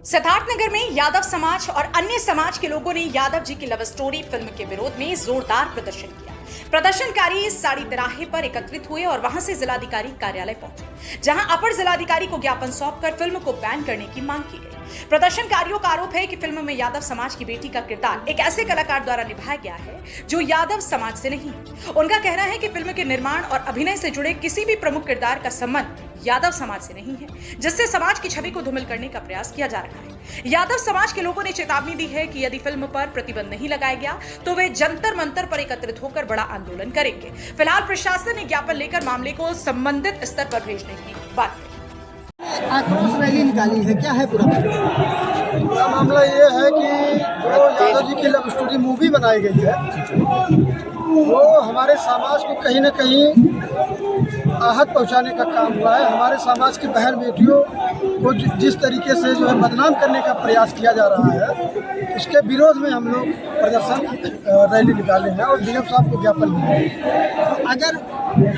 सिद्धार्थनगर में यादव समाज और अन्य समाज के लोगों ने यादव जी की लव स्टोरी फिल्म के विरोध में जोरदार प्रदर्शन किया। प्रदर्शनकारी साड़ी तिराहे पर एकत्रित हुए और वहां से जिलाधिकारी कार्यालय पहुंचे, जहां अपर जिलाधिकारी को ज्ञापन सौंपकर फिल्म को बैन करने की मांग की गई। प्रदर्शनकारियों का आरोप है कि फिल्म में यादव समाज की बेटी का किरदार एक ऐसे कलाकार द्वारा निभाया गया है जो यादव समाज से नहीं है। उनका कहना है कि फिल्म के निर्माण और अभिनय से जुड़े किसी भी प्रमुख किरदार का संबंध यादव समाज से नहीं है, जिससे समाज की छवि को धूमिल करने का प्रयास किया जा रहा है। यादव समाज के लोगों ने चेतावनी दी है कि यदि फिल्म पर प्रतिबंध नहीं लगाया गया तो वे जंतर मंतर पर एकत्रित होकर बड़ा आंदोलन करेंगे। फिलहाल प्रशासन ने ज्ञापन लेकर मामले को संबंधित स्तर पर भेजने की बात कही। आक्रोश रैली निकाली है, क्या है पूरा मामला? ये है कि जो यादव जी की लव स्टोरी मूवी बनाई गई है वो हमारे समाज को कहीं न कहीं आहत पहुंचाने का काम हुआ है। हमारे समाज की बहन बेटियों को जिस तरीके से जो है बदनाम करने का प्रयास किया जा रहा है, उसके विरोध में हम लोग प्रदर्शन रैली निकाले हैं और डीएम साहब को ज्ञापन दिए हैं। अगर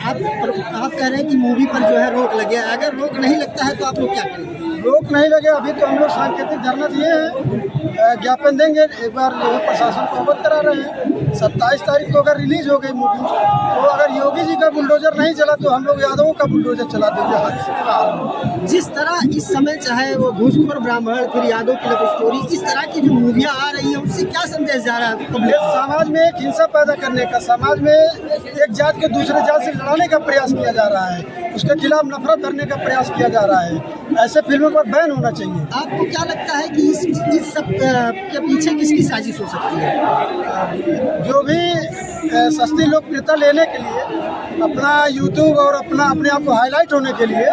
आप कह रहे हैं कि मूवी पर जो है रोक लगे, अगर रोक नहीं लगता है तो आप लोग क्या करेंगे? रोक नहीं लगे, अभी तो हम लोग सांकेतिक धरना दिए हैं, ज्ञापन देंगे। एक बार जो है प्रशासन को अवगत करा रहे हैं। 27 तारीख को अगर रिलीज हो गई मूवी तो अगर योगी जी का बुलडोजर नहीं चला तो हम लोग यादवों का बुलडोजर चला देंगे हाथ से। जिस तरह इस समय चाहे वो घूसखोर ब्राह्मण फिर यादव की लव स्टोरी, इस तरह की जो मूवियाँ आ रही है उससे क्या संदेश जा रहा है? समाज में एक हिंसा पैदा करने का, समाज में एक जात के दूसरे जात से लड़ाने का प्रयास किया जा रहा है, उसके खिलाफ नफरत करने का प्रयास किया जा रहा है। ऐसे फिल्मों पर बैन होना चाहिए। आपको क्या लगता है कि इस सब के पीछे किसकी साजिश हो सकती है? जो भी सस्ती लोकप्रियता लेने के लिए, अपना यूट्यूब और अपने आप को हाईलाइट होने के लिए,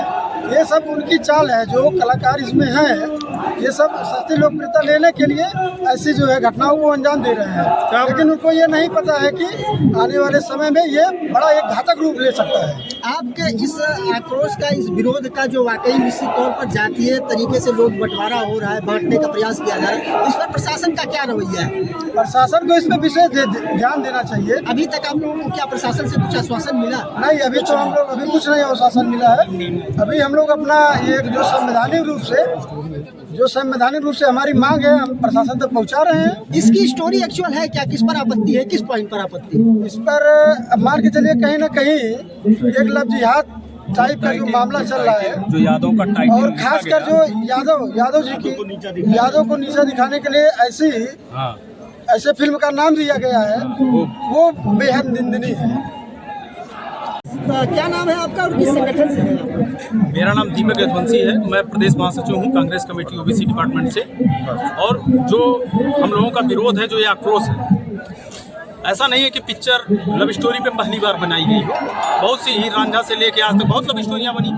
ये सब उनकी चाल है। जो कलाकार इसमें हैं ये सब सस्ती लोकप्रियता लेने के लिए ऐसी जो है घटनाओं को अंजाम दे रहे हैं, लेकिन उनको ये नहीं पता है कि आने वाले समय में ये बड़ा एक घातक रूप ले सकता है। आपके इस आक्रोश का, इस विरोध का जो वाकई निश्चित तौर पर जातीय तरीके से लोग बंटवारा हो रहा है, बांटने का प्रयास किया जा रहा है, इस पर प्रशासन का क्या रवैया है? प्रशासन को इसमें विशेष ध्यान देना चाहिए। अभी तक आप लोगों को क्या प्रशासन से कुछ आश्वासन मिला? नहीं, अभी तो हम लोग कुछ नहीं आश्वासन मिला है। अभी हम लोग अपना ये जो संवैधानिक रूप से हमारी मांग है, हम प्रशासन तक पहुंचा रहे हैं। इसकी स्टोरी एक्चुअल है क्या? किस पर आपत्ति है, किस पॉइंट पर आपत्ति? इस पर मान के चलिए कहीं ना कहीं एक लव जिहाद टाइप का जो मामला चल रहा है, जो यादव का टाइटल, और खासकर जो यादव जी की यादव को नीचा दिखाने के लिए ऐसे फिल्म का नाम दिया गया है, वो बेहद निंदनीय है। क्या नाम है आपका और किस संगठन से है? मेरा नाम दीपक यशवंशी है। मैं प्रदेश महासचिव हूँ कांग्रेस कमेटी ओबीसी डिपार्टमेंट से। और जो हम लोगों का विरोध है, जो ये आक्रोश है, ऐसा नहीं है कि पिक्चर लव स्टोरी पे पहली बार बनाई गई हो। बहुत सी हीर रांझा से लेके आज तक बहुत लव स्टोरियाँ बनी,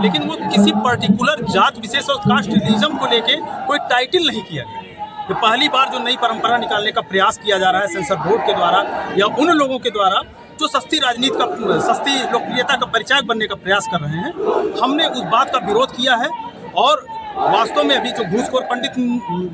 लेकिन वो किसी पर्टिकुलर जात विशेष और कास्ट रिलीजम को लेके कोई टाइटल नहीं किया गया। ये पहली बार जो नई परंपरा निकालने का प्रयास किया जा रहा है सेंसर बोर्ड के द्वारा या उन लोगों के द्वारा जो सस्ती राजनीति का, सस्ती लोकप्रियता का परिचायक बनने का प्रयास कर रहे हैं। हमने उस बात का विरोध किया है और वास्तव में अभी जो घूसखोर पंडित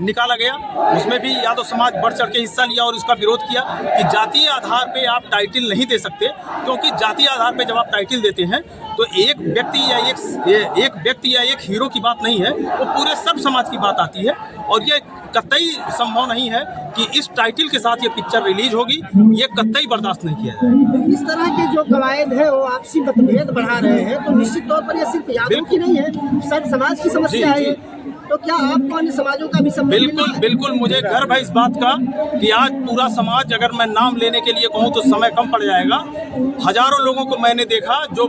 निकाला गया उसमें भी यादव समाज बढ़ चढ़ के हिस्सा लिया और इसका विरोध किया कि जातीय आधार पे आप टाइटल नहीं दे सकते, क्योंकि जातीय आधार पे जब आप टाइटल देते हैं तो एक व्यक्ति या एक हीरो की बात नहीं है, वो पूरे सब समाज की बात आती है। और ये कतई संभव नहीं है कि इस टाइटल के साथ ये पिक्चर रिलीज होगी, ये कतई बर्दाश्त नहीं किया जाएगा। इस तरह के जो कवायद है वो आपसी मतभेद बढ़ा रहे हैं, तो निश्चित तौर पर ये सिर्फ यादव की नहीं है, सब समाज की समस्या है। तो क्या आपको अन्य समाजों का भी सम्मान? बिल्कुल मुझे गर्व है इस बात का कि आज पूरा समाज, अगर मैं नाम लेने के लिए कहूँ तो समय कम पड़ जाएगा। हजारों लोगों को मैंने देखा जो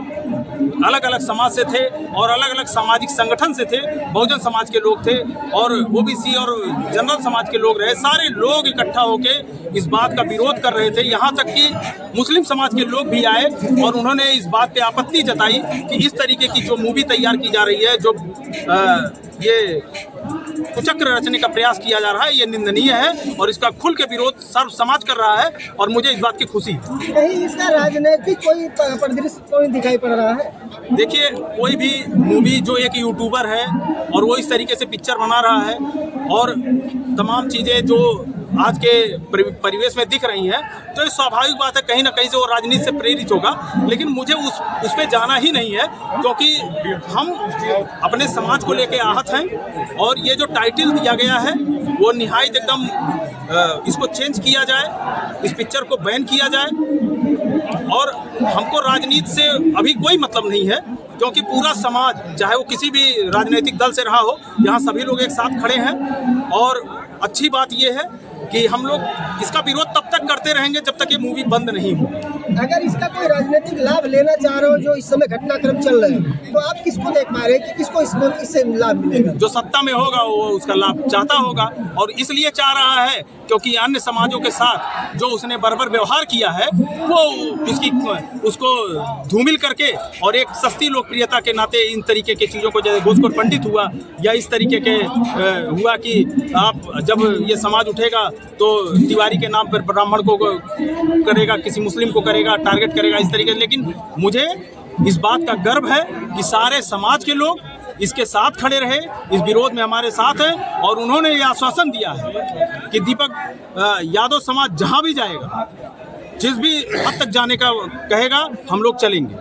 अलग अलग समाज से थे और अलग अलग सामाजिक संगठन से थे। बहुजन समाज के लोग थे और ओबीसी और जनरल समाज के लोग रहे। सारे लोग इकट्ठा होके इस बात का विरोध कर रहे थे। यहाँ तक कि मुस्लिम समाज के लोग भी आए और उन्होंने इस बात पे आपत्ति जताई कि इस तरीके की जो मूवी तैयार की जा रही है, जो ये कुचक्र रचने का प्रयास किया जा रहा है, ये निंदनीय है और इसका खुल के विरोध सर्व समाज कर रहा है और मुझे इस बात की खुशी है। कहीं इसका राजनीतिक कोई परिदृश्य कोई दिखाई पड़ रहा है? देखिए, कोई भी मूवी जो एक यूट्यूबर है और वो इस तरीके से पिक्चर बना रहा है और तमाम चीज़ें जो आज के परिवेश में दिख रही हैं, तो ये स्वाभाविक बात है कहीं ना कहीं से वो राजनीति से प्रेरित होगा। लेकिन मुझे उस पर जाना ही नहीं है, क्योंकि हम अपने समाज को लेकर आहत हैं। और ये जो टाइटल दिया गया है वो निहायत एकदम इसको चेंज किया जाए, इस पिक्चर को बैन किया जाए। और हमको राजनीति से अभी कोई मतलब नहीं है, क्योंकि पूरा समाज, चाहे वो किसी भी राजनीतिक दल से रहा हो, यहाँ सभी लोग एक साथ खड़े हैं। और अच्छी बात ये है कि हम लोग इसका विरोध तब तक करते रहेंगे जब तक ये मूवी बंद नहीं हो। अगर इसका कोई राजनीतिक लाभ लेना चाह रहे हो, जो इस समय घटनाक्रम चल रहे हैं, तो आप किसको देख पा रहे हैं कि किसको इससे लाभ मिलेगा? जो सत्ता में होगा वो उसका लाभ चाहता होगा, और इसलिए चाह रहा है क्योंकि अन्य समाजों के साथ जो उसने बर्बर व्यवहार किया है वो उसको धूमिल करके और एक सस्ती लोकप्रियता के नाते इन तरीके की चीज़ों को, जैसे भोजपुर पंडित हुआ या इस तरीके के हुआ कि आप जब ये समाज उठेगा तो तिवारी के नाम पर ब्राह्मण को करेगा, किसी मुस्लिम को करेगा, टारगेट करेगा, इस तरीके से। लेकिन मुझे इस बात का गर्व है कि सारे समाज के लोग इसके साथ खड़े रहे, इस विरोध में हमारे साथ हैं। और उन्होंने ये आश्वासन दिया है कि दीपक यादव समाज जहां भी जाएगा, जिस भी हद तक जाने का कहेगा, हम लोग चलेंगे।